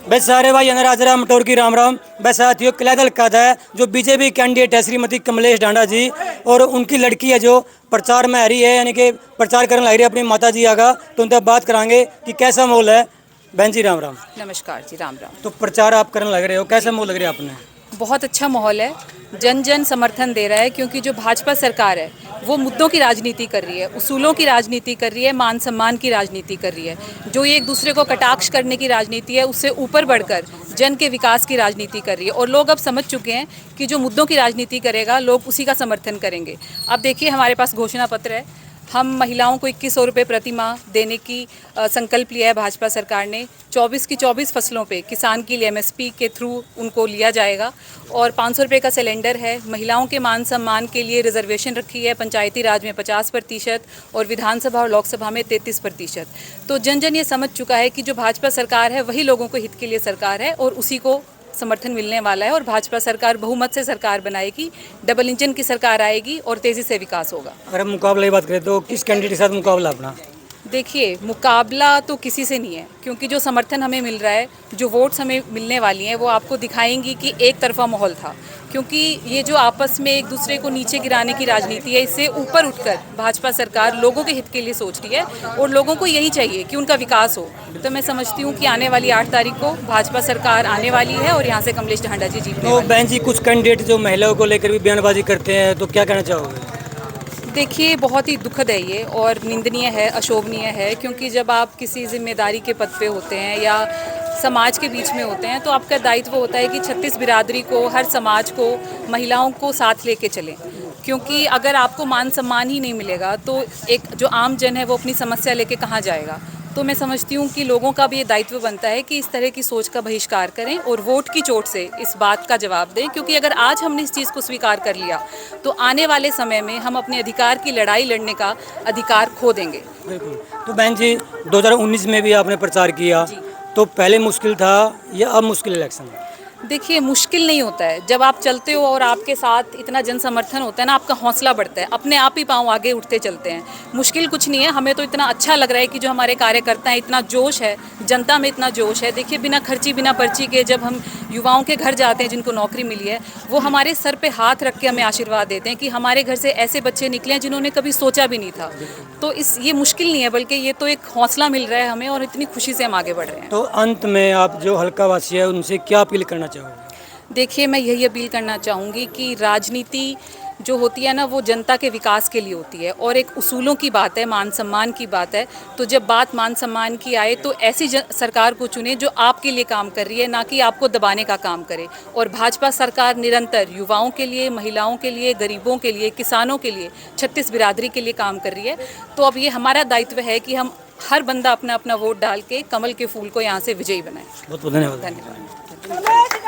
बस सारे भाई राजा मटोर की राम राम। बस साथियों किलादल का है जो बीजेपी कैंडिडेट है श्रीमती कमलेश डांडा जी, और उनकी लड़की है जो प्रचार में आ रही है, यानी कि प्रचार करने लग रही है अपनी माता जी आगा। तो उनसे बात कराएंगे कि कैसा माहौल है। बहन जी राम राम। नमस्कार जी, राम राम। तो प्रचार आप करने लग रहे हो, कैसा माहौल लग रहा है आपने? बहुत अच्छा माहौल है, जन जन समर्थन दे रहा है, क्योंकि जो भाजपा सरकार है वो मुद्दों की राजनीति कर रही है, उसूलों की राजनीति कर रही है, मान सम्मान की राजनीति कर रही है। जो ये एक दूसरे को कटाक्ष करने की राजनीति है, उससे ऊपर बढ़कर जन के विकास की राजनीति कर रही है। और लोग अब समझ चुके हैं कि जो मुद्दों की राजनीति करेगा लोग उसी का समर्थन करेंगे। अब देखिए, हमारे पास घोषणा पत्र है। हम महिलाओं को 2100 रुपये प्रति माह देने की संकल्प लिया है भाजपा सरकार ने। 24 की 24 फसलों पे किसान के लिए एमएसपी के थ्रू उनको लिया जाएगा। और 500 रुपये का सिलेंडर है। महिलाओं के मान सम्मान के लिए रिजर्वेशन रखी है, पंचायती राज में 50% और विधानसभा और लोकसभा में 33%। तो जन जन ये समझ चुका है कि जो भाजपा सरकार है वही लोगों को हित के लिए सरकार है, और उसी को समर्थन मिलने वाला है। और भाजपा सरकार बहुमत से सरकार बनाएगी, डबल इंजन की सरकार आएगी और तेज़ी से विकास होगा। अगर हम मुकाबले की बात करें तो किस कैंडिडेट के साथ मुकाबला अपना? देखिए, मुकाबला तो किसी से नहीं है, क्योंकि जो समर्थन हमें मिल रहा है, जो वोट्स हमें मिलने वाली हैं, वो आपको दिखाएंगी कि एक तरफा माहौल था। क्योंकि ये जो आपस में एक दूसरे को नीचे गिराने की राजनीति है, इससे ऊपर उठकर भाजपा सरकार लोगों के हित के लिए सोच रही है, और लोगों को यही चाहिए कि उनका विकास हो। तो मैं समझती हूँ कि आने वाली 8 तारीख को भाजपा सरकार आने वाली है और यहाँ से कमलेश ढांडा जी जीतने तो वाले हैं। बहन जी, कुछ कैंडिडेट जो महिलाओं को लेकर भी बयानबाजी करते हैं, तो क्या कहना चाहोगे? देखिए, बहुत ही दुखद है ये, और निंदनीय है, अशोभनीय है। क्योंकि जब आप किसी जिम्मेदारी के पद पे होते हैं या समाज के बीच में होते हैं, तो आपका दायित्व होता है कि 36 बिरादरी को, हर समाज को, महिलाओं को साथ लेके चलें। क्योंकि अगर आपको मान सम्मान ही नहीं मिलेगा तो एक जो आम जन है वो अपनी समस्या लेके कहाँ जाएगा। तो मैं समझती हूँ कि लोगों का भी ये दायित्व बनता है कि इस तरह की सोच का बहिष्कार करें और वोट की चोट से इस बात का जवाब दें। क्योंकि अगर आज हमने इस चीज़ को स्वीकार कर लिया तो आने वाले समय में हम अपने अधिकार की लड़ाई लड़ने का अधिकार खो देंगे। बिल्कुल। तो बहन जी, 2019 में भी आपने प्रचार किया, तो पहले मुश्किल था या अब मुश्किल इलेक्शन? देखिए, मुश्किल नहीं होता है। जब आप चलते हो और आपके साथ इतना जन समर्थन होता है ना, आपका हौसला बढ़ता है, अपने आप ही पाँव आगे उठते चलते हैं। मुश्किल कुछ नहीं है। हमें तो इतना अच्छा लग रहा है कि जो हमारे कार्यकर्ता हैं, इतना जोश है, जनता में इतना जोश है। देखिए, बिना खर्ची बिना पर्ची के जब हम युवाओं के घर जाते हैं जिनको नौकरी मिली है, वो हमारे सर पे हाथ रख के हमें आशीर्वाद देते हैं कि हमारे घर से ऐसे बच्चे निकले हैं जिन्होंने कभी सोचा भी नहीं था। तो ये मुश्किल नहीं है, बल्कि ये तो एक हौसला मिल रहा है हमें, और इतनी खुशी से हम आगे बढ़ रहे हैं। तो अंत में आप जो हल्का वासी है उनसे क्या अपील करना चाहोगे? देखिए, मैं यही अपील करना चाहूँगी कि राजनीति जो होती है ना, वो जनता के विकास के लिए होती है, और एक उसूलों की बात है, मान सम्मान की बात है। तो जब बात मान सम्मान की आए तो ऐसी सरकार को चुने जो आपके लिए काम कर रही है, ना कि आपको दबाने का काम करे। और भाजपा सरकार निरंतर युवाओं के लिए, महिलाओं के लिए, गरीबों के लिए, किसानों के लिए, 36 बिरादरी के लिए काम कर रही है। तो अब ये हमारा दायित्व है कि हम हर बंदा अपना अपना वोट डाल के कमल के फूल को यहाँ से विजयी बनाएं। बहुत बहुत धन्यवाद। धन्यवाद।